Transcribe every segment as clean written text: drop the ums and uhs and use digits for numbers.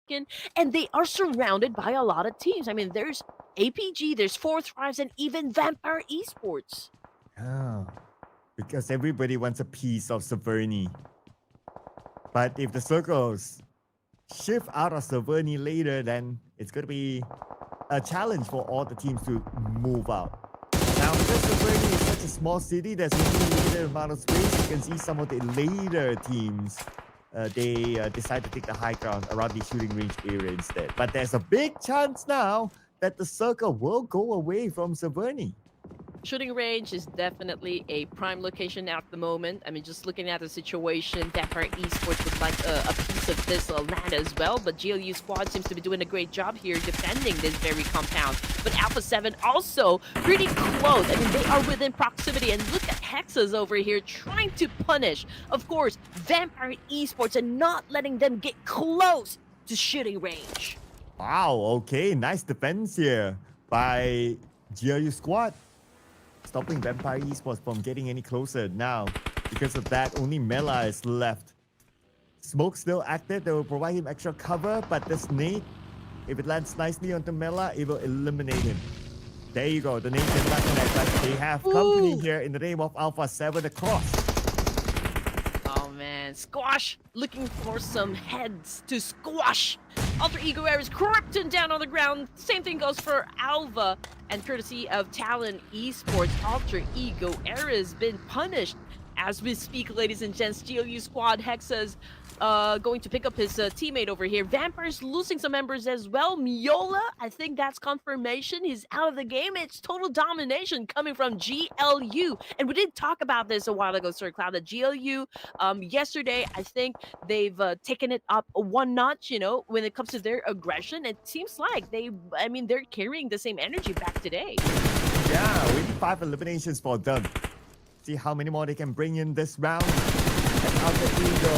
and they are surrounded by a lot of teams. I mean, there's APG, there's Fourth Rise, and even Vampire Esports. Oh, because everybody wants a piece of Severny. But if the circles shift out of Severny later, then it's going to be a challenge for all the teams to move out. Now, because Severny is such a small city, there's only a limited amount of space. You can see some of the later teams, they decide to take the high ground around the shooting range area instead. But there's a big chance now that the circle will go away from Severny. Shooting range is definitely a prime location at the moment. I mean, just looking at the situation, Vampire Esports would like a piece of this land as well, but GLU squad seems to be doing a great job here defending this very compound. But Alpha 7 also pretty close. I mean, they are within proximity, and look at Hexas over here trying to punish, of course, Vampire Esports and not letting them get close to shooting range. Wow, okay, nice defense here by GLU squad. Stopping Vampire Esports from getting any closer now. Because of that, only Mela is left. Smoke still active. They will provide him extra cover, but this nade, if it lands nicely onto Mela, it will eliminate him. There you go. The nade did not connect, but they have company here in the name of Alpha 7 across. Oh man, Squash looking for some heads to squash. Alter Ego Air is Krypton down on the ground. Same thing goes for Alva. And courtesy of Talon Esports, Alter Ego Air has been punished. As we speak, ladies and gents, GLU squad Hexa's going to pick up his teammate over here. Vampire's losing some members as well. Miola, I think that's confirmation. He's out of the game. It's total domination coming from GLU. And we did talk about this a while ago, Sir Cloud, that GLU, yesterday, I think they've taken it up one notch, you know, when it comes to their aggression. It seems like they're carrying the same energy back today. Yeah, only 5 eliminations for them. See how many more they can bring in this round. And Alter Ego,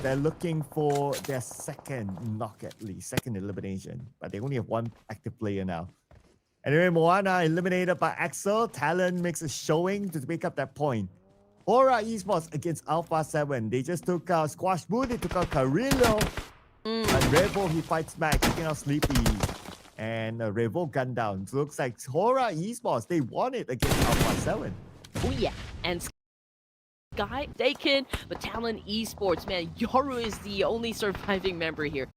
they're looking for their second knock at least, second elimination. But they only have one active player now. Anyway, Moana eliminated by Axel. Talon makes a showing to make up that point. Horaa Esports against Alpha 7. They just took out Squash Moon, they took out Carrillo. And Revo, he fights back, taking out Sleepy. And Revo gunned down. So looks like Horaa Esports, they won it against Alpha 7. Oh yeah, and Sky taken, but Talon Esports, man, Yoru is the only surviving member here.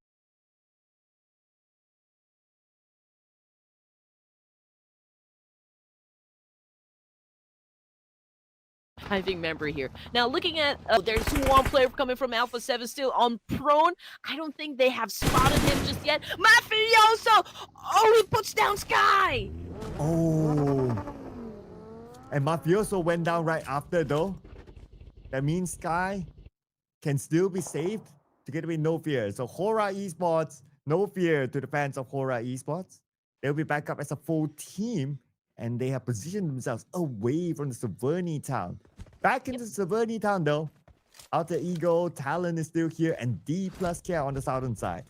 Now looking at, there's one player coming from Alpha 7 still on prone. I don't think they have spotted him just yet. Mafioso! Oh, he puts down Sky! Oh. And Mafioso went down right after though. That means Sky can still be saved to get away no fear. So Horaa Esports, no fear to the fans of Horaa Esports. They'll be back up as a full team and they have positioned themselves away from the Severny town. Back into Severny town though. Alter Ego, Talon is still here, and D plus Care on the southern side.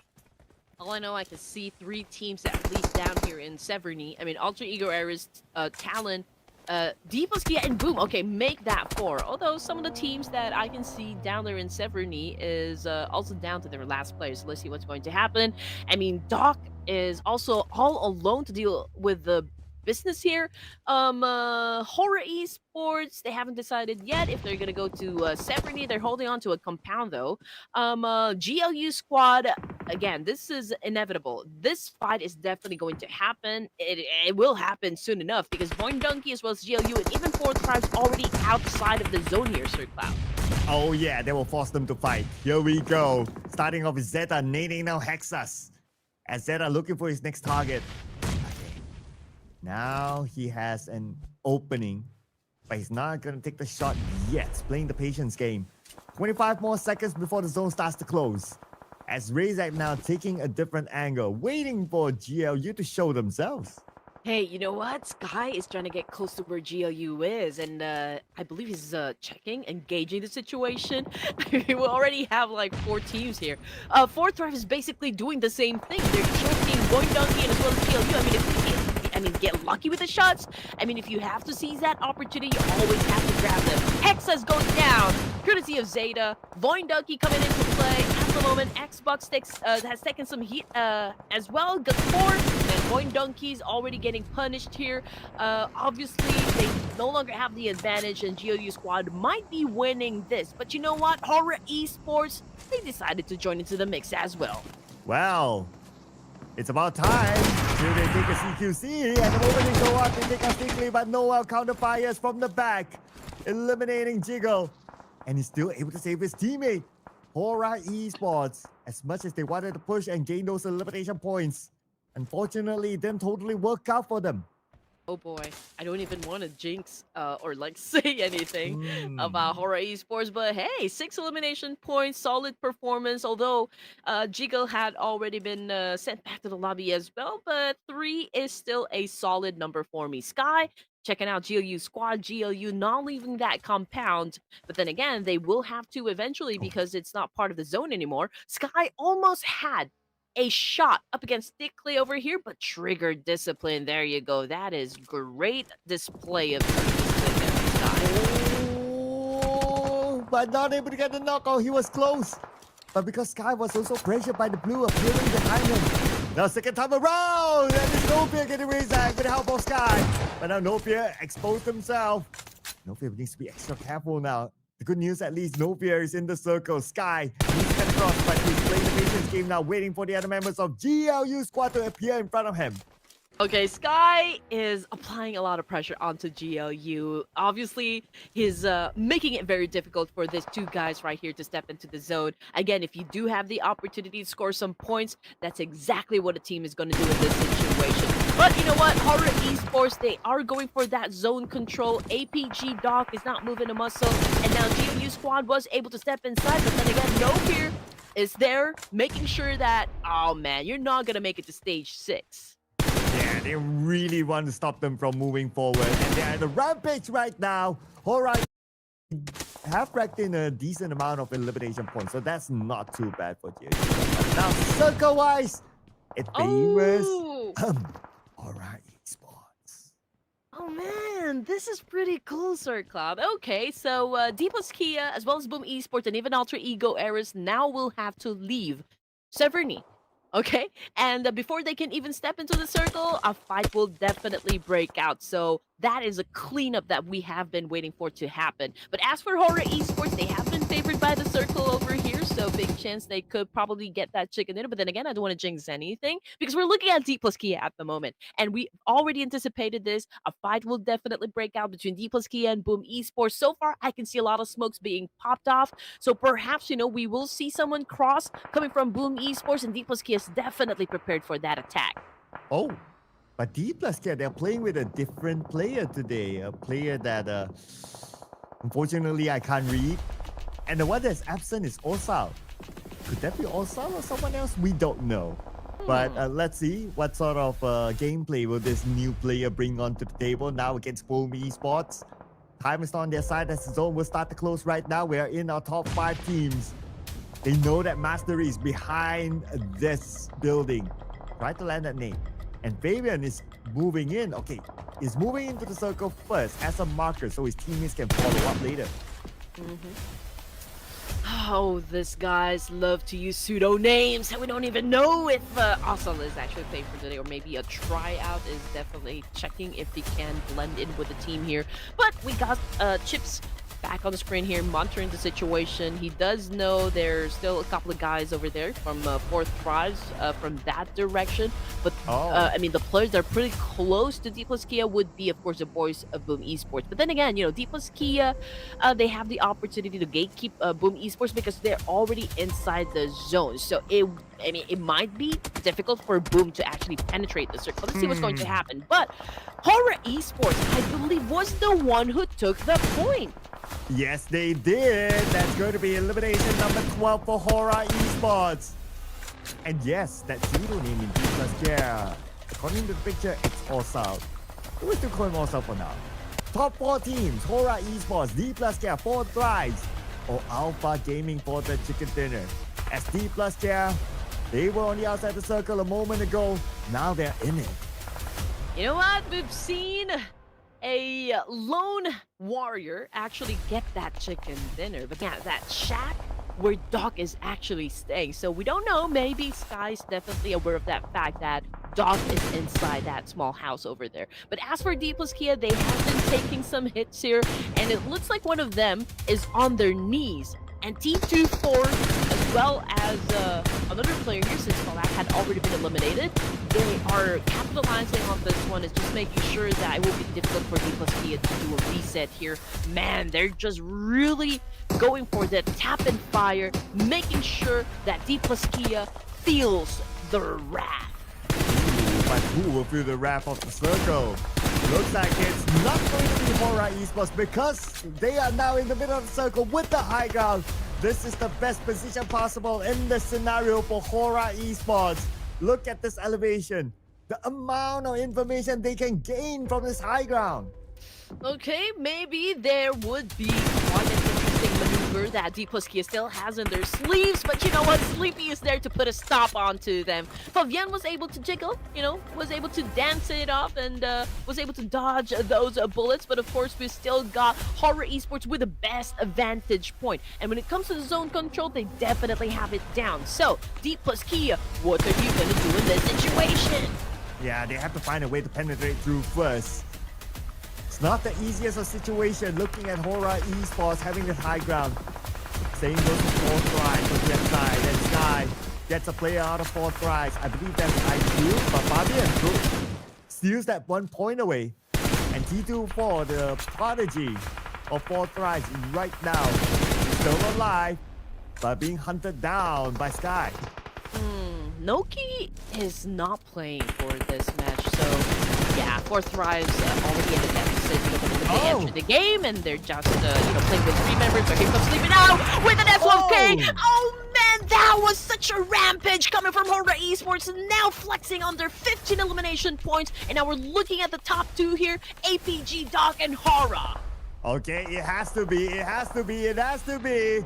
All I know, I can see 3 teams at least down here in Severny. I mean, Alter Ego Ares, Talon, D plus Kia, and Boom. Okay, make that 4. Although some of the teams that I can see down there in Severny is also down to their last players. So let's see what's going to happen. I mean, Doc is also all alone to deal with the business here. Horaa Esports, they haven't decided yet if they're gonna go to Severny. They're holding on to a compound though. GLU squad, again, this is inevitable. This fight is definitely going to happen. It will happen soon enough because Boing Donkey as well as GLU and even Fourth Tribe's already outside of the zone here, Sir Cloud. Oh yeah, they will force them to fight. Here we go. Starting off with Zeta, nading now Hexas. As Zeta looking for his next target. Now he has an opening, but he's not going to take the shot yet. Playing the patience game. 25 more seconds before the zone starts to close. As Razak now taking a different angle, waiting for GLU to show themselves. Hey, you know what? Sky is trying to get close to where GLU is, and I believe he's checking, engaging the situation. We already have like 4 teams here. Fourth Drive is basically doing the same thing. They're choking Boing Donkey and as well as GLU. I mean, get lucky with the shots. I mean, if you have to seize that opportunity, you always have to grab them. Hexas goes down, courtesy of Zeta. Boing Donkey coming into play. the moment. Xbox has taken some heat as well. Got 4, and Coin Donkeys already getting punished here. Obviously, they no longer have the advantage, and GOU Squad might be winning this. But you know what? Horaa Esports, they decided to join into the mix as well. Well, it's about time. Here they take a CQC, and the moment they go up, they take a stickly, but Noel counterfires from the back, eliminating Jiggle. And he's still able to save his teammate. Horaa Esports, as much as they wanted to push and gain those elimination points, unfortunately, it didn't totally work out for them. Oh boy, I don't even want to jinx or like say anything about Horaa Esports, but hey, 6 elimination points, solid performance. Although Jiggle had already been sent back to the lobby as well, but 3 is still a solid number for me. Sky checking out GOU Squad, GOU not leaving that compound, but then again, they will have to eventually because it's not part of the zone anymore. Sky almost had a shot up against Stickley over here, but triggered discipline. There you go. That is great display of Sky. Oh, but not able to get the knockout. He was close. But because Sky was also pressured by the blue appearing behind him. Now, second time around, and it's Nofia getting raised with the help of Sky. But now Nofia exposed himself. Nofia needs to be extra careful now. The good news, at least, Novia is in the circle. Sky needs to get across, but he's playing the patience game now, waiting for the other members of GLU squad to appear in front of him. Okay, Sky is applying a lot of pressure onto GLU. Obviously, he's making it very difficult for these 2 guys right here to step into the zone. Again, if you do have the opportunity to score some points, that's exactly what a team is going to do in this situation. But you know what? Horaa Esports, they are going for that zone control. APG Doc is not moving a muscle, and now GLU Squad was able to step inside, but then again, No Fear is there, making sure that, oh man, you're not going to make it to stage 6. Yeah, they really want to stop them from moving forward. And they're at a rampage right now. Horaa have racked in a decent amount of elimination points, so that's not too bad for you. Now, circle-wise, it favors Horaa Esports. Oh man, this is pretty cool, Sir Cloud. Okay, so D plus Kia, as well as Boom Esports and even Alter Ego Eris now will have to leave Severny. Okay, and before they can even step into the circle, a fight will definitely break out. So that is a cleanup that we have been waiting for to happen. But as for Horaa Esports, they have been favored by the circle over here, so big chance they could probably get that chicken dinner. But then again, I don't want to jinx anything because we're looking at D plus Kia at the moment, and we already anticipated this. A fight will definitely break out between D plus Kia and Boom Esports. So far, I can see a lot of smokes being popped off, so perhaps, you know, we will see someone cross coming from Boom Esports, and D plus Kia is definitely prepared for that attack. Oh, but D plus K, they're playing with a different player today. A player that, unfortunately, I can't read. And the one that's absent is Osal. Could that be Osal or someone else? We don't know. But let's see what sort of gameplay will this new player bring onto the table now against Boom Esports. Time is on their side as the zone will start to close right now. We are in our top 5 teams. They know that Mastery is behind this building. Try to land that name. And Fabian is moving in. Okay, he's moving into the circle first as a marker so his teammates can follow up later. Oh, these guys love to use pseudo names, and we don't even know if Asal is actually playing for today, or maybe a tryout is definitely checking if he can blend in with the team here. But we got Chips back on the screen here, monitoring the situation. He does know there's still a couple of guys over there from 4th Tribes from that direction. But, I mean, the players that are pretty close to D plus Kia would be, of course, the boys of Boom Esports. But then again, you know, D plus Kia, they have the opportunity to gatekeep Boom Esports because they're already inside the zone. So, it might be difficult for Boom to actually penetrate the circle. Let's see what's going to happen. But Horaa Esports, I believe, was the one who took the point. Yes, they did. That's going to be elimination number 12 for Horaa Esports. And yes, that pseudo name in D plus K. According to the picture, it's Osal. We'll still call him Osal for now. Top 4 teams, Horaa Esports, D plus K, 4 Thrives, or Alpha Gaming for the chicken dinner. As D plus K, they were on the outside of the circle a moment ago. Now they're in it. You know what? We've seen a lone warrior actually get that chicken dinner. But yeah, that Shaq where Doc is actually staying. So we don't know. Maybe Sky's definitely aware of that fact that Doc is inside that small house over there. But as for D plus Kia, they have been taking some hits here, and it looks like one of them is on their knees. And T24, as well as another player here, since Horaa had already been eliminated, they are capitalizing on this one. Is just making sure that it will be difficult for D plus Kia to do a reset here. Man, they're just really going for the tap and fire, making sure that D plus Kia feels the wrath. But who will feel the wrath of the circle? Looks like it's not going to be Horaa Esports because they are now in the middle of the circle with the high ground. This is the best position possible in this scenario for Horaa Esports. Look at this elevation. The amount of information they can gain from this high ground. Okay, maybe there would be quite an interesting maneuver that D plus Kia still has in their sleeves, but you know what? Sleepy is there to put a stop onto them. Fabian was able to jiggle, was able to dance it off and was able to dodge those bullets, but of course we still got Horaa Esports with the best vantage point. And when it comes to the zone control, they definitely have it down. So, D plus Kia, what are you gonna do in this situation? Yeah, they have to find a way to penetrate through first. It's not the easiest of situation looking at Horaa Esports having the high ground. Same goes to fourth rise on the left side, and Sky gets a player out of fourth rise. I believe that's ideal, but Fabian steals that 1 point away. And T24, the prodigy of fourth rise right now, is still alive, but being hunted down by Sky. Noki is not playing for this match, so yeah, fourth rise already in the deficit. They enter the game and they're just playing with 3 members. So here comes Sleepy now with an S1K. Oh man, that was such a rampage coming from Horaa Esports. Now flexing on their 15 elimination points, and now we're looking at the top 2 here: APG, Doc, and Horaa. Okay, it has to be. It has to be. It has to be.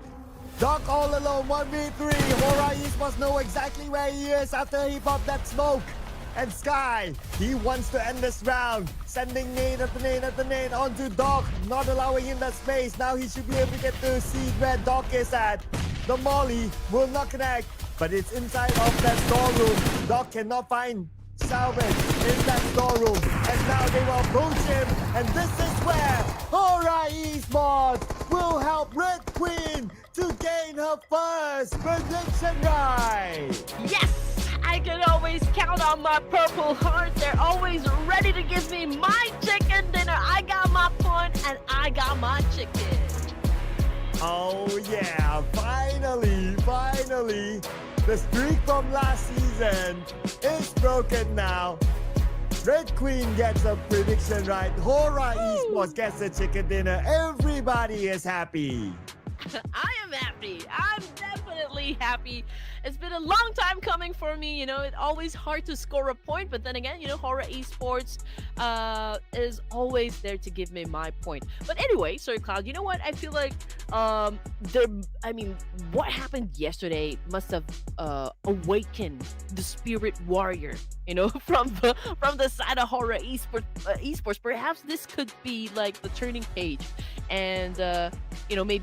Doc all alone, 1v3. Horaa Esports know exactly where he is after he popped that smoke. And Sky, he wants to end this round, sending nade after nade after nade onto Doc, not allowing him that space. Now he should be able to get to see where Doc is at. The molly will not connect, but it's inside of that storeroom. Doc cannot find salvage in that storeroom, and now they will approach him, and this is where Horaa Esports will help Red Queen to gain her first prediction right. Yes, I can always count on my Purple Heart. They're always ready to give me my chicken dinner. I got my point, and I got my chicken. Oh yeah, finally, the streak from last season is broken now. Red Queen gets a prediction right. Horaa Esports gets a chicken dinner. Everybody is happy. I am happy. I'm definitely happy. It's been a long time coming for me. It's always hard to score a point, but then again, Horaa Esports is always there to give me my point. But anyway, sorry, Cloud. You know what? I feel like what happened yesterday must have awakened the spirit warrior, from the side of Horaa Esports. Perhaps this could be like the turning page, and maybe